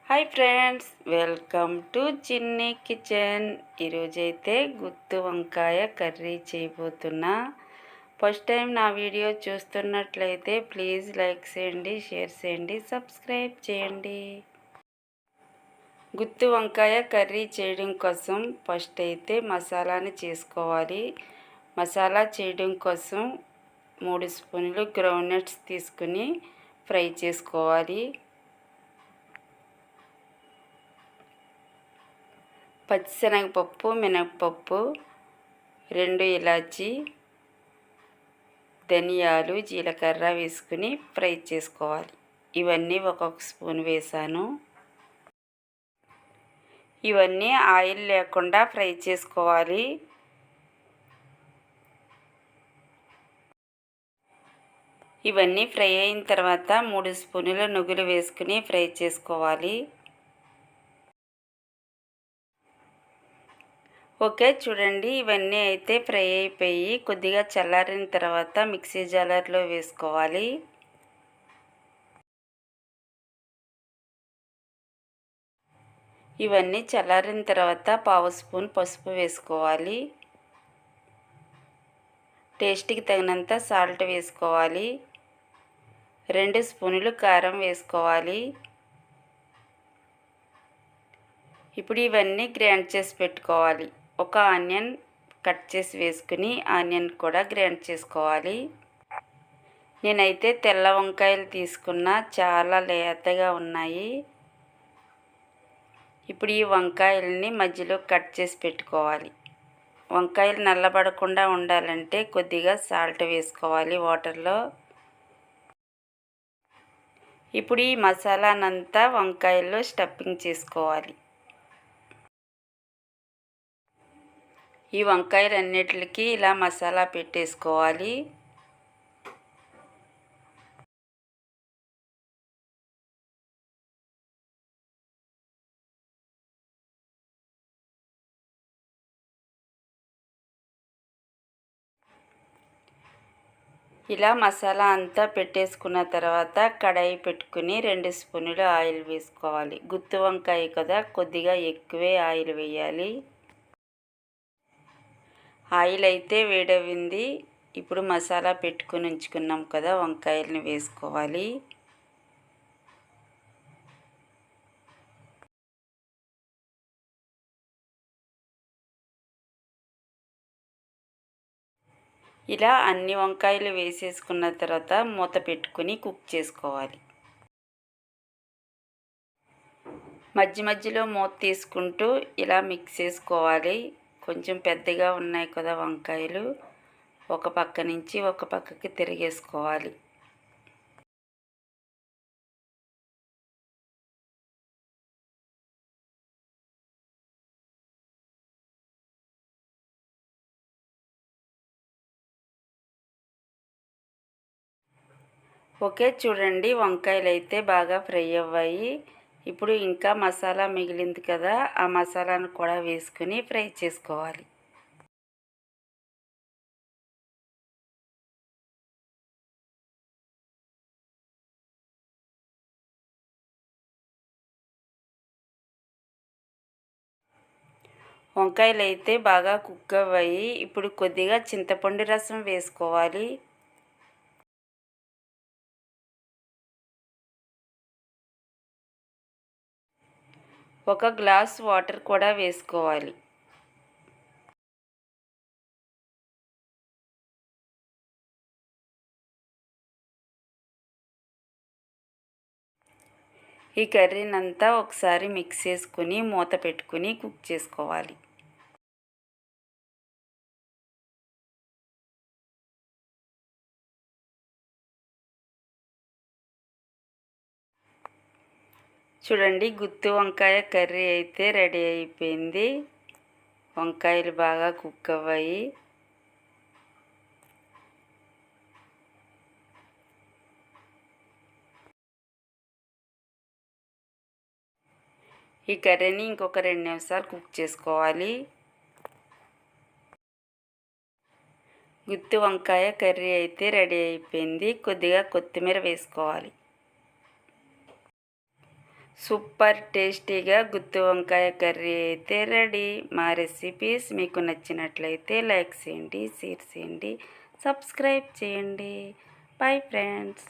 Hi friends, welcome to చిన్ని kitchen. ఈరోజైతే గుత్తి వంకాయ కర్రీ చేయబోతున్నా. ఫస్ట్ టైం నా వీడియో చూస్తున్నట్లయితే ప్లీజ్ లైక్ చేయండి, షేర్ చేయండి, సబ్స్క్రైబ్ చేయండి. గుత్తి వంకాయ కర్రీ చేయడం కోసం ఫస్ట్ అయితే మసాలాని చేసుకోవాలి. మసాలా చేయడం కోసం 3 స్పూన్లు గ్రౌండ్ నట్స్ తీసుకుని ఫ్రై చేసుకోవాలి. పచ్చిశనగపప్పు, మినపప్పు, 2 ఇలాచి, ధనియాలు, జీలకర్ర వేసుకుని ఫ్రై చేసుకోవాలి. ఇవన్నీ ఒక్కొక్క స్పూన్ వేసాను. ఇవన్నీ ఆయిల్ లేకుండా ఫ్రై చేసుకోవాలి. ఇవన్నీ ఫ్రై అయిన తర్వాత 3 స్పూన్ల నువ్వులు వేసుకుని ఫ్రై చేసుకోవాలి. ఓకే, చూడండి, ఇవన్నీ అయితే ఫ్రై అయిపోయి కొద్దిగా చల్లారిన తర్వాత మిక్సీ జార్లో వేసుకోవాలి. ఇవన్నీ చల్లారిన తర్వాత 1/2 స్పూన్ పసుపు వేసుకోవాలి. టేస్ట్కి తగినంత సాల్ట్ వేసుకోవాలి. 2 స్పూన్లు కారం వేసుకోవాలి. ఇప్పుడు ఇవన్నీ గ్రైండ్ చేసి పెట్టుకోవాలి. ఒక ఆనియన్ కట్ చేసి వేసుకుని ఆనియన్ కూడా గ్రైండ్ చేసుకోవాలి. నేనైతే తెల్ల వంకాయలు తీసుకున్నా, చాలా లేతగా ఉన్నాయి. ఇప్పుడు ఈ వంకాయలని మధ్యలో కట్ చేసి పెట్టుకోవాలి. వంకాయలు నల్లబడకుండా ఉండాలంటే కొద్దిగా సాల్ట్ వేసుకోవాలి వాటర్లో. ఇప్పుడు ఈ మసాలానంతా వంకాయల్లో స్టఫింగ్ చేసుకోవాలి. ఈ వంకాయలన్నిటికి ఇలా మసాలా పెట్టేసుకోవాలి. ఇలా మసాలా అంతా పెట్టేసుకున్న తర్వాత కడాయి పెట్టుకుని 2 స్పూన్లు ఆయిల్ వేసుకోవాలి. గుత్తి వంకాయ కదా, కొద్దిగా ఎక్కువే ఆయిల్ వేయాలి. ఆయిల్ అయితే వేడవింది. ఇప్పుడు మసాలా పెట్టుకుని ఉంచుకున్నాం కదా, వంకాయలని వేసుకోవాలి. ఇలా అన్ని వంకాయలు వేసేసుకున్న తర్వాత మూత పెట్టుకుని కుక్ చేసుకోవాలి. మధ్య మధ్యలో మూత తీసుకుంటూ ఇలా మిక్స్ చేసుకోవాలి. కొంచెం పెద్దగా ఉన్నాయి కదా వంకాయలు, ఒక పక్క నుంచి ఒక పక్కకి తిరిగేసుకోవాలి. ఓకే, చూడండి, వంకాయలు అయితే బాగా ఫ్రై అవ్వాయి. ఇప్పుడు ఇంకా మసాలా మిగిలింది కదా, ఆ మసాలాను కూడా వేసుకుని ఫ్రై చేసుకోవాలి. వంకాయలు అయితే బాగా కుక్ అవ్వాయి. ఇప్పుడు కొద్దిగా చింతపండు రసం వేసుకోవాలి. ఒక గ్లాస్ వాటర్ కూడా వేసుకోవాలి. ఈ కర్రీనంతా ఒకసారి మిక్స్ చేసుకుని మూత పెట్టుకుని కుక్ చేసుకోవాలి. చూడండి, గుత్తి వంకాయ కర్రీ అయితే రెడీ అయిపోయింది. వంకాయలు బాగా కుక్ అవ్వాయి. ఈ కర్రీని ఇంకొక 2 నిమిషాలు కుక్ చేసుకోవాలి. గుత్తి వంకాయ కర్రీ అయితే రెడీ అయిపోయింది. కొద్దిగా కొత్తిమీర వేసుకోవాలి. సూపర్ టేస్టీగా గుత్తి వంకాయ కర్రీ అయితే రెడీ. మా రెసిపీస్ మీకు నచ్చినట్లయితే లైక్ చేయండి, షేర్ చేయండి, సబ్స్క్రైబ్ చేయండి. Bye friends.